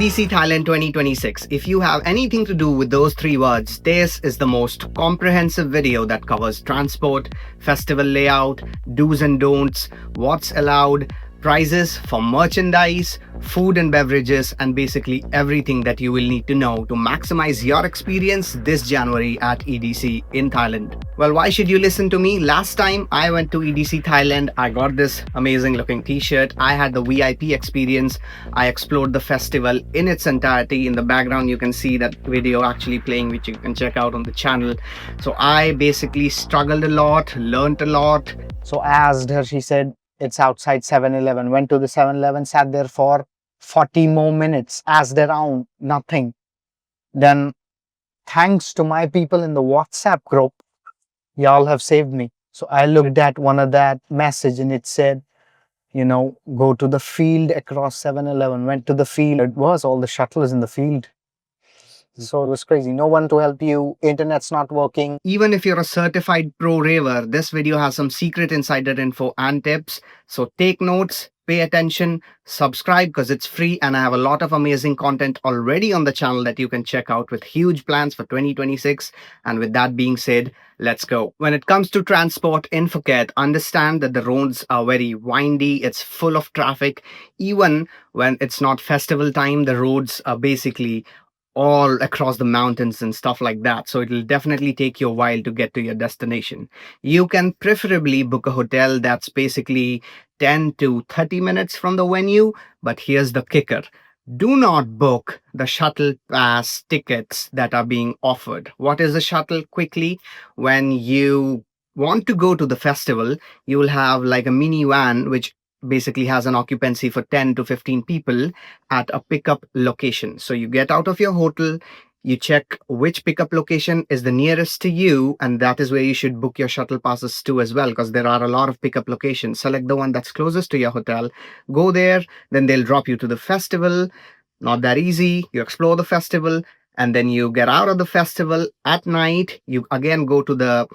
EDC Thailand 2026. If you have anything to do with those three words, this is the most comprehensive video that covers transport, festival layout, do's and don'ts, what's allowed, prices for merchandise, food and beverages, and basically everything that you will need to know to maximize your experience this January at EDC in Thailand. Well, why should you listen to me? Last time I went to EDC Thailand, I got this amazing looking t-shirt. I had the VIP experience. I explored the festival in its entirety. In the background, you can see that video actually playing, which you can check out on the channel. So I basically struggled a lot, learned a lot. So I asked her, she said, it's outside 7-Eleven. Went to the 7-Eleven, sat there for 40 more minutes, asked around, nothing. Then, thanks to my people in the WhatsApp group, y'all have saved me. So I looked at one of that message and it said, you know, go to the field across 7-Eleven. Went to the field. It was all the shuttles in the field. So it was crazy. No one to help you. Internet's not working. Even if you're a certified pro raver, this video has some secret insider info and tips. So take notes, pay attention, subscribe because it's free, and I have a lot of amazing content already on the channel that you can check out with huge plans for 2026. And with that being said, let's go. When it comes to transport in Phuket, understand that the roads are very windy. It's full of traffic. Even when it's not festival time, the roads are basically all across the mountains and stuff like that. So it'll definitely take you a while to get to your destination. You can preferably book a hotel that's basically 10 to 30 minutes from the venue. But here's the kicker. Do not book the shuttle pass tickets that are being offered. What is a shuttle? Quickly, when you want to go to the festival, you will have like a minivan which basically has an occupancy for 10 to 15 people at a pickup location. So you get out of your hotel, you check which pickup location is the nearest to you, and that is where you should book your shuttle passes to as well, because there are a lot of pickup locations. Select the one that's closest to your hotel, go there, then they'll drop you to the festival. Not that easy. You explore the festival, and then you get out of the festival at night. You again go to the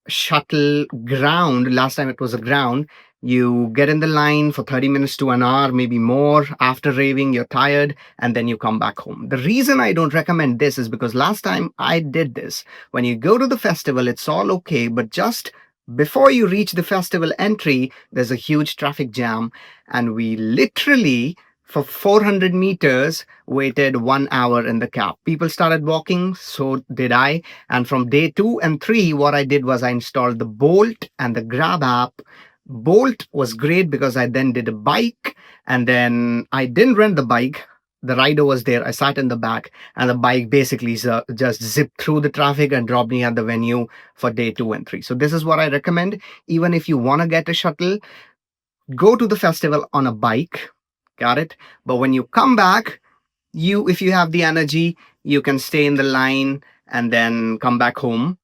shuttle ground. Last time it was a ground. You get in the line for 30 minutes to an hour, maybe more. After raving, you're tired, and then you come back home. The reason I don't recommend this is because last time I did this. When you go to the festival, it's all okay, but just before you reach the festival entry, there's a huge traffic jam, and we literally for 400 meters waited 1 hour in the cab. People started walking, so did I. And from day 2 and 3, what I did was I installed the Bolt and the Grab app. Bolt was great because I then did a bike, and then I didn't rent the bike. The rider was there. I sat in the back, and the bike basically just zipped through the traffic and dropped me at the venue for day 2 and 3. So this is what I recommend. Even if you want to get a shuttle, go to the festival on a bike. Got it? But when you come back, if you have the energy, you can stay in the line and then come back home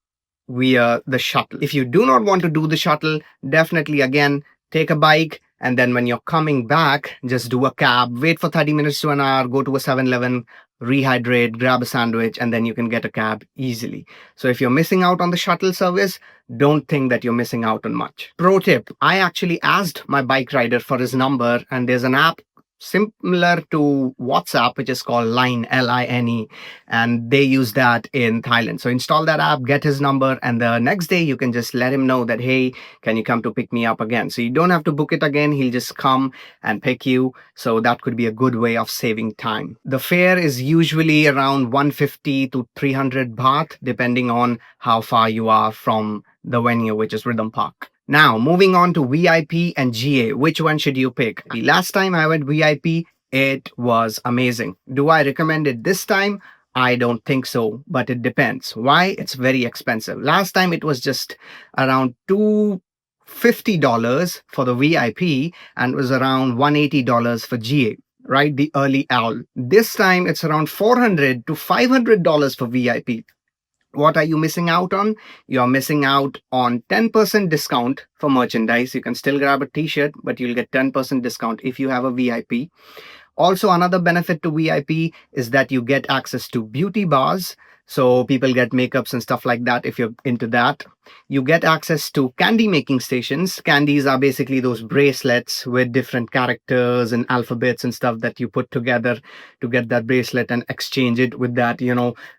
via the shuttle. If you do not want to do the shuttle, definitely again take a bike, and then when you're coming back, just do a cab, wait for 30 minutes to an hour, go to a 7-Eleven, rehydrate, grab a sandwich, and then you can get a cab easily. So if you're missing out on the shuttle service, don't think that you're missing out on much. Pro tip, I actually asked my bike rider for his number, and there's an app similar to WhatsApp, which is called Line, Line, and they use that in Thailand. So install that app, get his number, and the next day you can just let him know that, hey, can you come to pick me up again? So you don't have to book it again. He'll just come and pick you. So that could be a good way of saving time. The fare is usually around 150 to 300 baht, depending on how far you are from the venue, which is Rhythm Park. Now, moving on to VIP and GA. Which one should you pick? The last time I went VIP, it was amazing. Do I recommend it this time? I don't think so, but it depends. Why? It's very expensive. Last time it was just around $250 for the VIP, and it was around $180 for GA. Right? The early owl. This time it's around $400 to $500 for VIP. What are you missing out on? You're missing out on 10% discount for merchandise. You can still grab a t-shirt, but you'll get 10% discount if you have a VIP. Also, another benefit to VIP is that you get access to beauty bars. So people get makeups and stuff like that if you're into that. You get access to candy making stations. Candies are basically those bracelets with different characters and alphabets and stuff that you put together to get that bracelet and exchange it with that,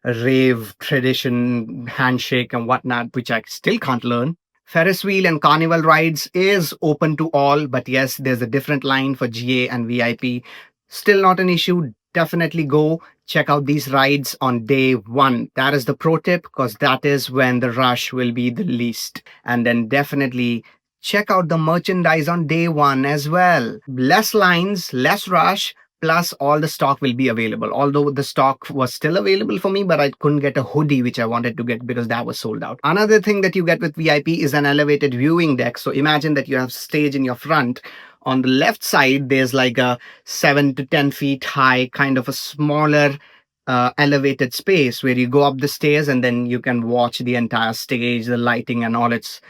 rave tradition handshake and whatnot, which I still can't learn. Ferris wheel and carnival rides is open to all, but yes, there's a different line for GA and VIP. Still not an issue. Definitely go check out these rides on day one. That is the pro tip, because that is when the rush will be the least. And then definitely check out the merchandise on day one as well. Less lines, less rush, plus all the stock will be available. Although the stock was still available for me, but I couldn't get a hoodie which I wanted to get because that was sold out. Another thing that you get with VIP is an elevated viewing deck. So imagine that you have stage in your front. On the left side, there's like a 7 to 10 feet high, kind of a smaller elevated space where you go up the stairs and then you can watch the entire stage, the lighting and all its,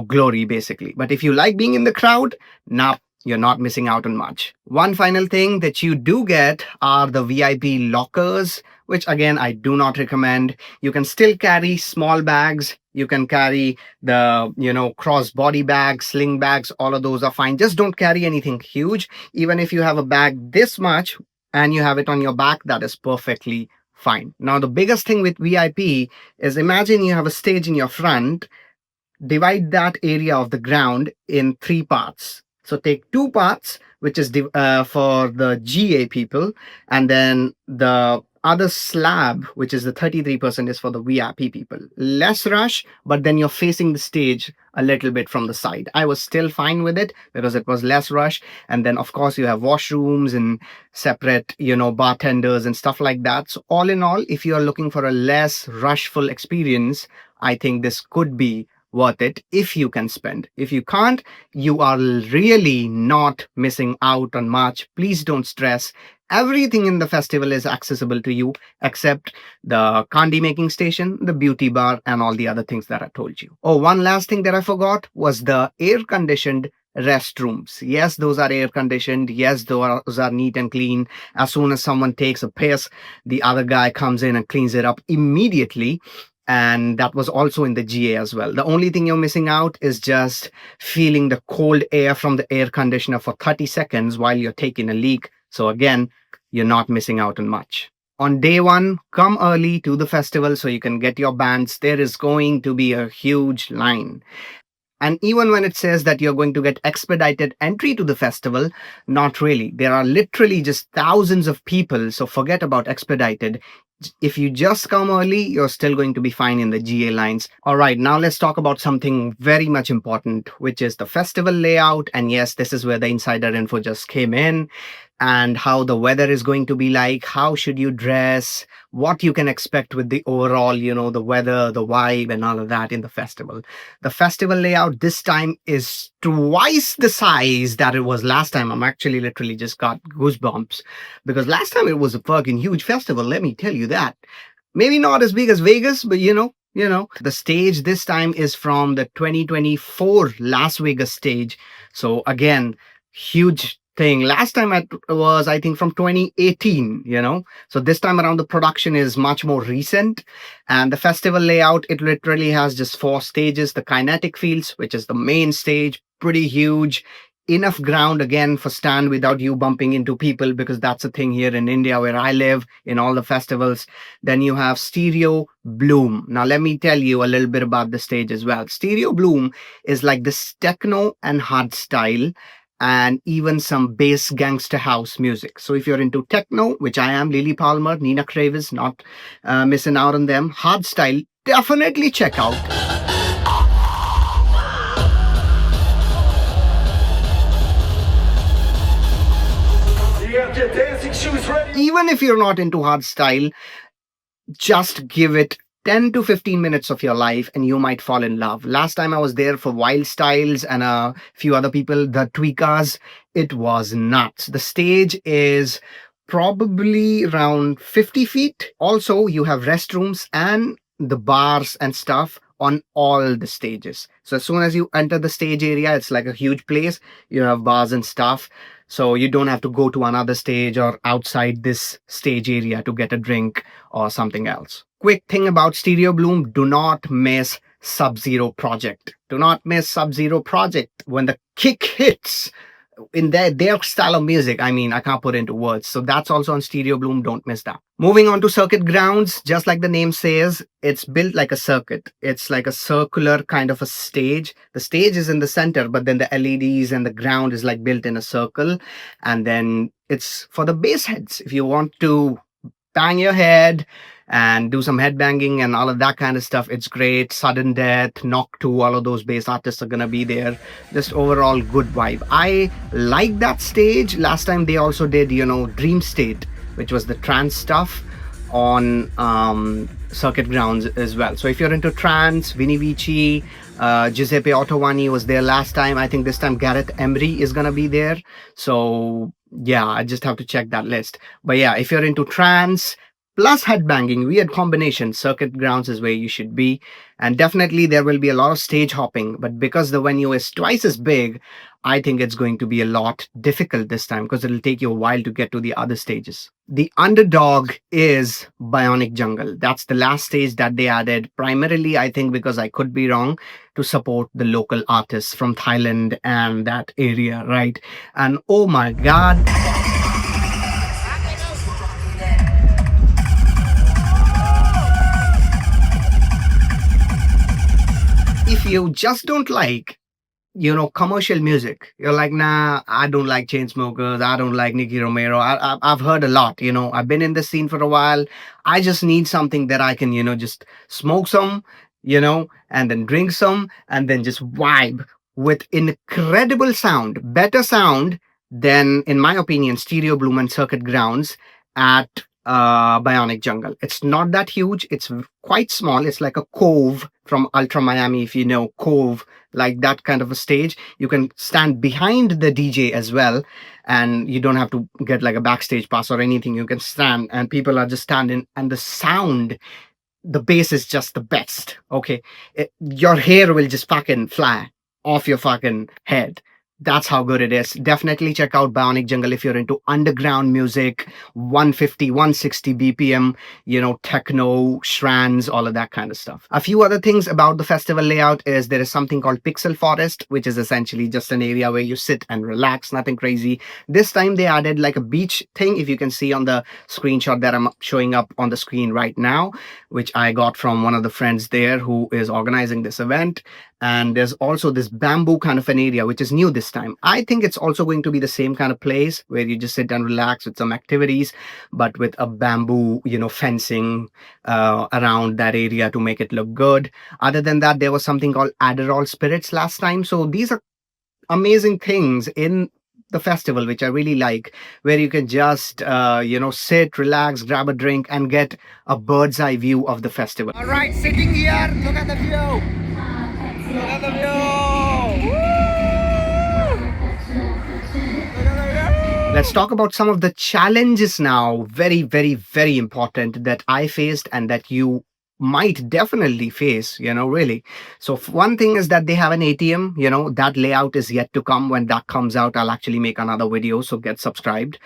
glory basically. But if you like being in the crowd, nah, you're not missing out on much. One final thing that you do get are the VIP lockers, which again, I do not recommend. You can still carry small bags. You can carry the, cross body bags, sling bags, all of those are fine. Just don't carry anything huge. Even if you have a bag this much and you have it on your back, that is perfectly fine. Now, the biggest thing with VIP is, imagine you have a stage in your front. Divide that area of the ground in 3 parts. So take 2 parts, which is for the GA people, and then the other slab, which is the 33%, is for the VIP people. Less rush, but then you're facing the stage a little bit from the side. I was still fine with it because it was less rush. And then, of course, you have washrooms and separate, bartenders and stuff like that. So all in all, if you're looking for a less rushful experience, I think this could be worth it if you can spend. If you can't, you are really not missing out on much. Please don't stress. Everything in the festival is accessible to you except the candy making station, the beauty bar, and all the other things that I told you. Oh, one last thing that I forgot was the air conditioned restrooms. Yes, those are air conditioned. Yes, those are neat and clean. As soon as someone takes a piss, the other guy comes in and cleans it up immediately. And that was also in the GA as well. The only thing you're missing out is just feeling the cold air from the air conditioner for 30 seconds while you're taking a leak. So again, you're not missing out on much. On day one, come early to the festival so you can get your bands. There is going to be a huge line. And even when it says that you're going to get expedited entry to the festival, not really. There are literally just thousands of people. So forget about expedited. If you just come early, you're still going to be fine in the GA lines. All right, now let's talk about something very much important, which is the festival layout. And yes, this is where the insider info just came in, and how the weather is going to be like, how should you dress, what you can expect with the overall, the weather, the vibe, and all of that in the festival. The festival layout this time is twice the size that it was last time. I'm actually literally just got goosebumps because last time it was a fucking huge festival. Let me tell you that. Maybe not as big as Vegas, but the stage this time is from the 2024 Las Vegas stage. So again, huge thing. Last time it was, I think, from 2018, So this time around, the production is much more recent. And the festival layout, it literally has just 4 stages. The kinetic fields, which is the main stage, pretty huge. Enough ground again for stand without you bumping into people, because that's a thing here in India where I live in all the festivals. Then you have stereo bloom. Now let me tell you a little bit about the stage as well. Stereo bloom is like this techno and hard style, and even some bass gangster house music. So if you're into techno, which I am, Lily Palmer, Nina Kravis, not missing out on them. Hard style, definitely check out. Even if you're not into hard style, just give it 10 to 15 minutes of your life and you might fall in love. Last time I was there for Wild Styles and a few other people, the Tweakers. It was nuts. The stage is probably around 50 feet. Also, you have restrooms and the bars and stuff on all the stages. So as soon as you enter the stage area, it's like a huge place. You have bars and stuff. So you don't have to go to another stage or outside this stage area to get a drink or something else. quick thing about Stereo Bloom, do not miss Sub-Zero Project. Do not miss Sub-Zero Project. When the kick hits in their style of music, I mean, I can't put into words. So that's also on Stereo Bloom. Don't miss that. Moving on to circuit grounds, just like the name says, it's built like a circuit. It's like a circular kind of a stage. The stage is in the center, but then the LEDs and the ground is like built in a circle. And then it's for the bass heads. If you want to bang your head and do some headbanging and all of that kind of stuff, it's great. Sudden Death, Knock 2, all of those bass artists are gonna be there. Just overall good vibe. I like that stage. Last time they also did, Dream State, which was the trance stuff on circuit grounds as well. So if you're into trance, Vinny Vici, Giuseppe Ottavani was there last time. I think this time Gareth Emery is gonna be there. So yeah, I just have to check that list. But yeah, if you're into trance plus headbanging, weird combination, circuit grounds is where you should be. And definitely there will be a lot of stage hopping, but because the venue is twice as big, I think it's going to be a lot difficult this time because it'll take you a while to get to the other stages. The underdog is Bionic Jungle. That's the last stage that they added, primarily, I think, because I could be wrong, to support the local artists from Thailand and that area, right? And oh my God. If you just don't like, commercial music, you're like, nah, I don't like Chainsmokers, I don't like Nicky Romero. I've heard a lot, I've been in the scene for a while. I just need something that I can, just smoke some, and then drink some, and then just vibe with incredible sound, better sound than, in my opinion, Stereo Bloom and Circuit Grounds at Bionic Jungle. It's not that huge. It's quite small. It's like a cove from Ultra Miami, if you know Cove, like that kind of a stage. You can stand behind the DJ as well, and you don't have to get like a backstage pass or anything. You can stand, and people are just standing, and the sound, the bass is just the best. Okay, your hair will just fucking fly off your fucking head. That's how good it is. Definitely check out Bionic Jungle if you're into underground music, 150, 160 BPM, techno, shrans, all of that kind of stuff. A few other things about the festival layout is there is something called Pixel Forest, which is essentially just an area where you sit and relax, nothing crazy. This time they added like a beach thing, if you can see on the screenshot that I'm showing up on the screen right now, which I got from one of the friends there who is organizing this event. And there's also this bamboo kind of an area, which is new this time. I think it's also going to be the same kind of place where you just sit and relax with some activities, but with a bamboo, fencing around that area to make it look good. Other than that, there was something called Adderall Spirits last time. So these are amazing things in the festival, which I really like, where you can just, sit, relax, grab a drink, and get a bird's eye view of the festival. All right, sitting here, look at the view. Look at the view. Let's talk about some of the challenges now. Very, very, very important that I faced and that you might definitely face, really. So one thing is that they have an ATM, that layout is yet to come. When that comes out, I'll actually make another video, so get subscribed.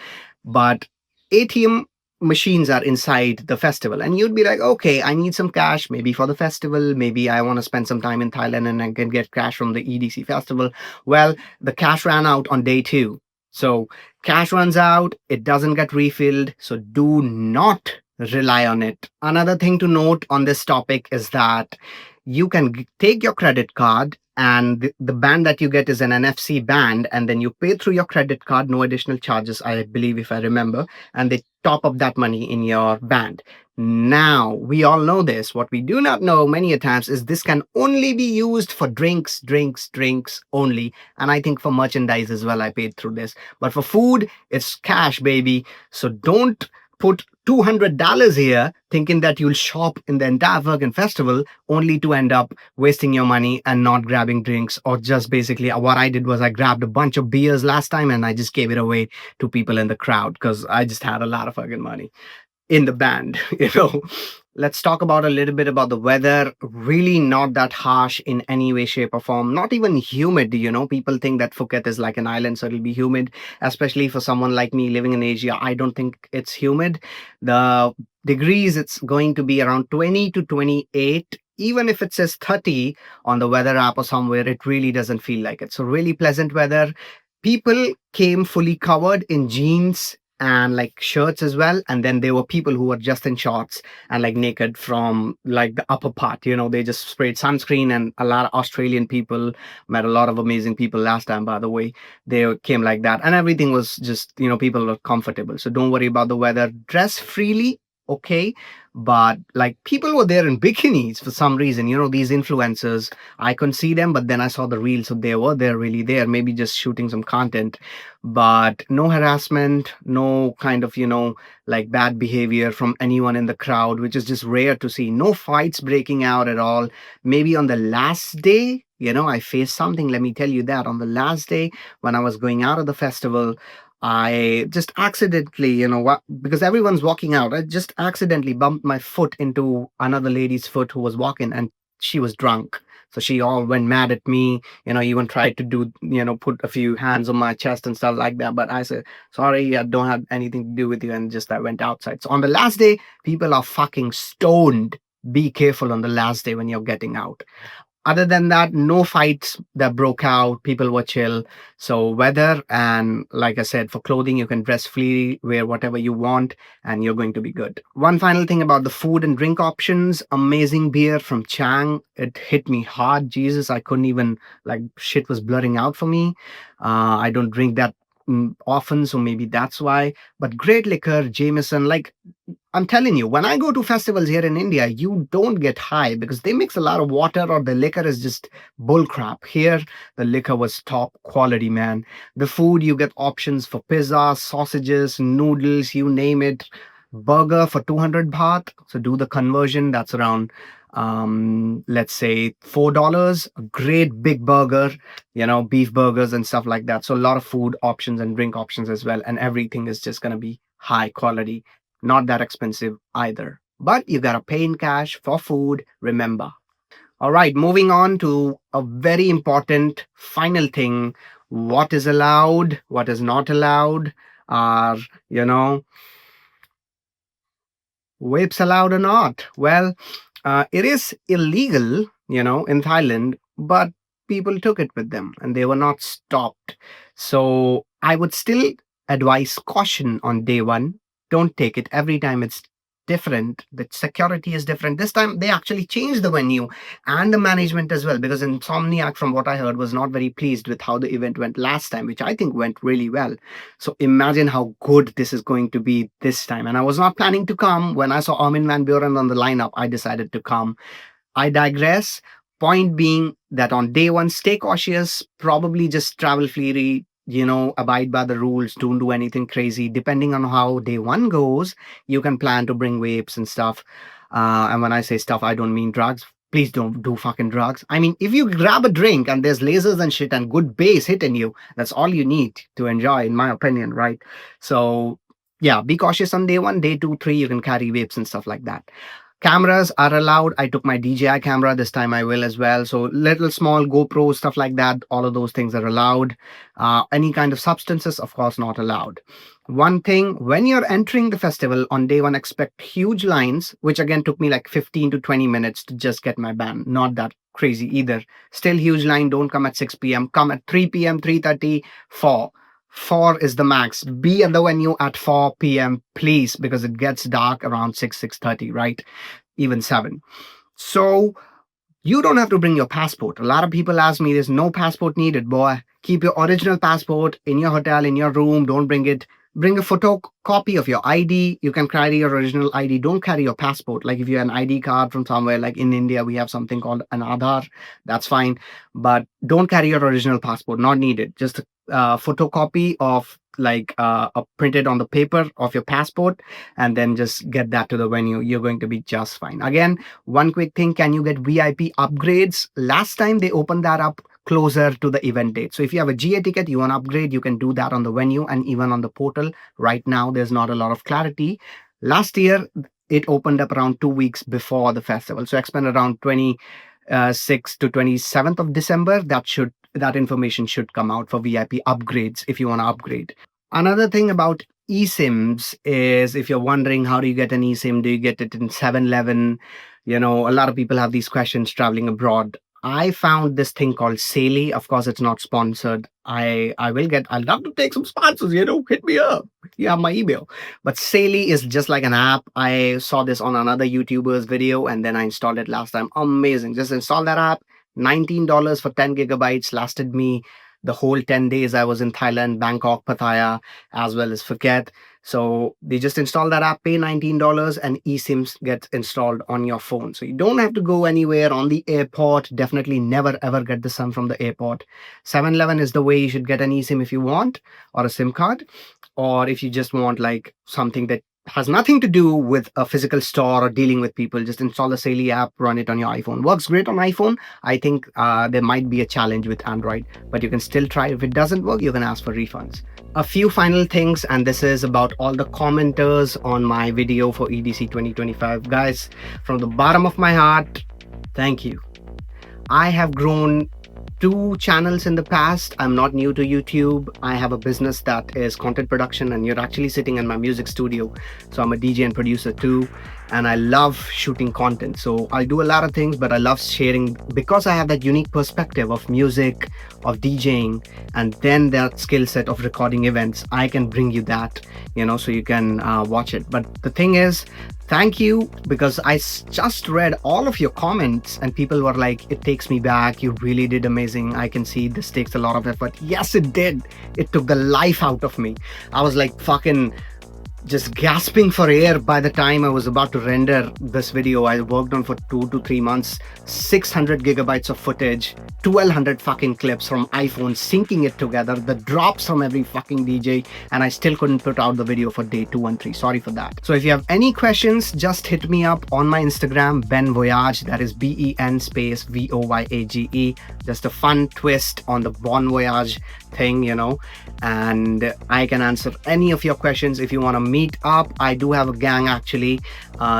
But ATM machines are inside the festival, and you'd be like, okay, I need some cash, maybe for the festival, maybe I want to spend some time in Thailand and I can get cash from the EDC festival. Well, the cash ran out on day 2. So cash runs out, it doesn't get refilled, so do not rely on it. Another thing to note on this topic is that you can take your credit card, and the band that you get is an NFC band, and then you pay through your credit card, no additional charges, I believe, if I remember, and they top up that money in your band. Now, we all know this. What we do not know many a times is this can only be used for drinks only. And I think for merchandise as well, I paid through this. But for food, it's cash, baby. So don't put $200 here thinking that you'll shop in the entire fucking festival only to end up wasting your money and not grabbing drinks, or just basically what I did was I grabbed a bunch of beers last time and I just gave it away to people in the crowd because I just had a lot of fucking money. in the band. Let's talk about a little bit about the weather. Really not that harsh in any way, shape, or form. Not even humid. People think that Phuket is like an island, so it'll be humid, especially for someone like me living in Asia. I don't think it's humid. The degrees, it's going to be around 20 to 28. Even if it says 30 on the weather app or somewhere, it really doesn't feel like it. So, really pleasant weather. People came fully covered in jeans and like shirts as well. And then there were people who were just in shorts and like naked from like the upper part. They just sprayed sunscreen, and a lot of Australian people, met a lot of amazing people last time, by the way. They came like that, and everything was just, people were comfortable. So don't worry about the weather. Dress freely, okay? But like people were there in bikinis for some reason. These influencers, I couldn't see them, but then I saw the reels, so they were there, really there, maybe just shooting some content. But no harassment, no kind of, like bad behavior from anyone in the crowd, which is just rare to see. No fights breaking out at all. Maybe on the last day, I faced something. Let me tell you that on the last day when I was going out of the festival, I just accidentally, because everyone's walking out, I just accidentally bumped my foot into another lady's foot who was walking, and she was drunk. So she all went mad at me, even tried to do, put a few hands on my chest and stuff like that. But I said, sorry, I don't have anything to do with you. And just I went outside. So on the last day, people are fucking stoned. Be careful on the last day when you're getting out. Other than that, no fights that broke out. People were chill. So weather, and like I said, for clothing, you can dress freely, wear whatever you want, and you're going to be good. One final thing about the food and drink options: amazing beer from Chang. It hit me hard. Jesus, I couldn't even, like, shit was blurring out for me. I don't drink that often, so maybe that's why. But great liquor, Jameson. Like, I'm telling you, when I go to festivals here in India, you don't get high because they mix a lot of water, or the liquor is just bull crap. Here, the liquor was top quality, man. The food, you get options for pizza, sausages, noodles, you name it. Burger for 200 baht. So do the conversion. That's around, let's say $4. A great big burger, beef burgers and stuff like that. So a lot of food options and drink options as well. And everything is just going to be high quality, not that expensive either. But you gotta pay in cash for food, remember. All right, moving on to a very important final thing: what is allowed, what is not allowed. Are, vapes allowed or not? Well, it is illegal, in Thailand, but people took it with them and they were not stopped. So I would still advise caution on day one. Don't take it every time. It's different. The security is different. This time they actually changed the venue and the management as well, because Insomniac, from what I heard, was not very pleased with how the event went last time, which I think went really well. So imagine how good this is going to be this time. And I was not planning to come. When I saw Armin van Buren on the lineup, I decided to come. I digress. Point being that on day one, stay cautious, probably just travel freely, abide by the rules, don't do anything crazy. Depending on how day one goes, you can plan to bring vapes and stuff. And when I say stuff, I don't mean drugs. Please don't do fucking drugs. I mean, if you grab a drink and there's lasers and shit and good bass hitting you, that's all you need to enjoy, in my opinion, right? So, yeah, be cautious on day one. Day two, three, you can carry vapes and stuff like that. Cameras are allowed. I took my DJI camera. This time I will as well. So little small GoPro, stuff like that. All of those things are allowed. Any kind of substances, of course, not allowed. One thing, when you're entering the festival on day one, expect huge lines, which again took me like 15 to 20 minutes to just get my ban. Not that crazy either. Still huge line. Don't come at 6 p.m. Come at 3 p.m., 3:30, 4. 4 is the max. Be at the venue at 4 p.m., please, because it gets dark around 6:30, right? Even 7. So you don't have to bring your passport. A lot of people ask me, there's no passport needed, boy. Keep your original passport in your hotel, in your room. Don't bring it. Bring a photocopy of your ID. You can carry your original ID. Don't carry your passport. Like if you have an ID card from somewhere, like in India, we have something called an Aadhaar. That's fine. But don't carry your original passport. Not needed. Just a photocopy of like printed on the paper of your passport, and then just get that to the venue. You're going to be just fine. Again, one quick thing: can you get VIP upgrades? Last time they opened that up closer to the event date. So if you have a GA ticket, you want to upgrade, you can do that on the venue and even on the portal. Right now, there's not a lot of clarity. Last year, it opened up around 2 weeks before the festival. So expect around 26th to 27th of December. That information should come out for VIP upgrades if you want to upgrade. Another thing about eSIMs is, if you're wondering how do you get an eSIM, do you get it in 7-Eleven? A lot of people have these questions traveling abroad. I found this thing called Saily. Of course, it's not sponsored. I'd love to take some sponsors, hit me up. You have my email. But Saily is just like an app. I saw this on another YouTuber's video and then I installed it last time. Amazing. Just install that app. $19 for 10 gigabytes lasted me the whole 10 days I was in Thailand, Bangkok, Pattaya, as well as Phuket. So they just install that app, pay $19, and eSIMs get installed on your phone. So you don't have to go anywhere on the airport. Definitely never ever get the SIM from the airport. 7-Eleven is the way you should get an eSIM if you want, or a SIM card, or if you just want like something that has nothing to do with a physical store or dealing with people. Just install the Saily app, run it on your iPhone. Works great on iPhone. I think there might be a challenge with Android, but you can still try. If it doesn't work, you can ask for refunds. A few final things, and this is about all the commenters on my video for EDC 2025. Guys, from the bottom of my heart, thank you. I have grown 2 channels in the past. I'm not new to YouTube. I have a business that is content production, and you're actually sitting in my music studio. So I'm a DJ and producer too, and I love shooting content. So I do a lot of things, but I love sharing because I have that unique perspective of music, of DJing, and then that skill set of recording events. I can bring you that, so you can watch it. But the thing is, thank you, because I just read all of your comments and people were like, it takes me back. You really did amazing. I can see this takes a lot of effort. Yes, it did. It took the life out of me. I was like fucking just gasping for air by the time I was about to render this video. I worked on for 2 to 3 months, 600 gigabytes of footage, 1200 fucking clips from iPhone, syncing it together, the drops from every fucking DJ, and I still couldn't put out the video for day 2 and 3. Sorry for that. So if you have any questions, just hit me up on my Instagram, Ben Voyage. That is BEN space VOYAGE. Just a fun twist on the Bon Voyage thing, and I can answer any of your questions. If you want to meet up, I do have a gang actually.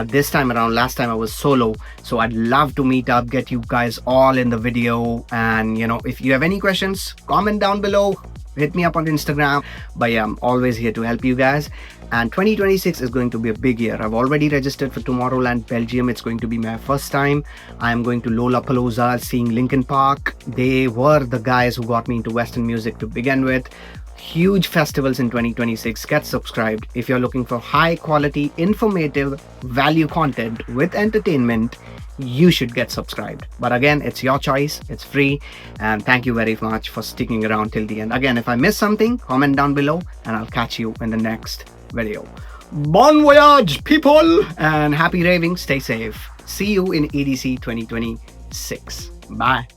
This time around, last time I was solo, so I'd love to meet up, get you guys all in the video. And if you have any questions, comment down below, hit me up on Instagram. But yeah, I'm always here to help you guys. And 2026 is going to be a big year. I've already registered for Tomorrowland, Belgium. It's going to be my first time. I'm going to Lollapalooza, seeing Linkin Park. They were the guys who got me into Western music to begin with. Huge festivals in 2026. Get subscribed. If you're looking for high quality, informative, value content with entertainment, you should get subscribed. But again, it's your choice. It's free. And thank you very much for sticking around till the end. Again, if I miss something, comment down below and I'll catch you in the next video. Bon voyage, people, and happy raving. Stay safe. See you in EDC 2026. Bye.